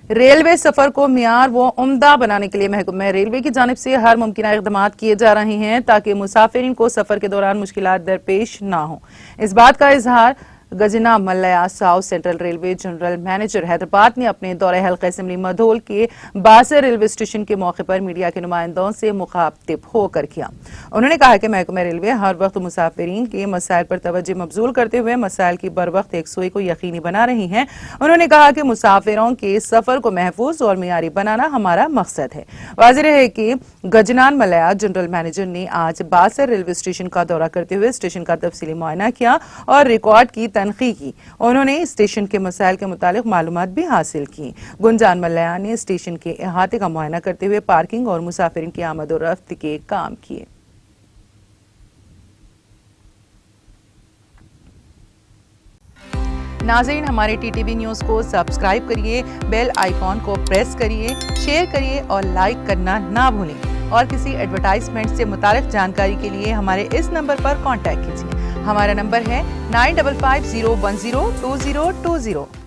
Railway सफर को मियार व उम्दा बनाने के लिए महकमा रेलवे की जानिब से हर मुमकिन इक़दाम किए जा रहे हैं ताकि मुसाफिरीन को सफर के दौरान मुश्किलात दरपेश ना हो। इस बात का इजहार Gajanan Mallya south central railway general manager Hyderabad ने अपने दौरे हल्का असेंबली मधोल के बासर रेलवे स्टेशन के मौके पर मीडिया के नुमाइंदों से मुखातिब होकर किया। उन्होंने कहा कि महकमा रेलवे हर वक्त मुसाफिरीन के मसाइल पर तवज्जो मबजूल करते हुए मसाइल की बर वक्त यकसुई को यकीनी बना रही हैं। उन्होंने कहा कि मुसाफिरों के सफर को महफूज और मियारी बनाना हमारा मकसद है। वाज़ेह है कि गजनान मल्लया जनरल मैनेजर ने आज बासर रेलवे स्टेशन का दौरा करते हुए स्टेशन का तफसीली मुआयना किया और रिकॉर्ड की तनखी की। उन्होंने स्टेशन के मसाइल के मुतालिक मालूमात भी हासिल की। गुंजान मल्लया ने स्टेशन के अहाते का मुआयना करते हुए पार्किंग और मुसाफिरीन की आमद और रफ्त के काम किए। नाज़रीन, हमारे टीटीवी न्यूज़ को सब्सक्राइब करिए, बेल आइकॉन को प्रेस करिए, शेयर करिए और लाइक करना ना भूलें। और किसी एडवर्टाइजमेंट से मुतालिक जानकारी के लिए हमारे इस नंबर पर कांटेक्ट कीजिए। हमारा नंबर है 9550102020।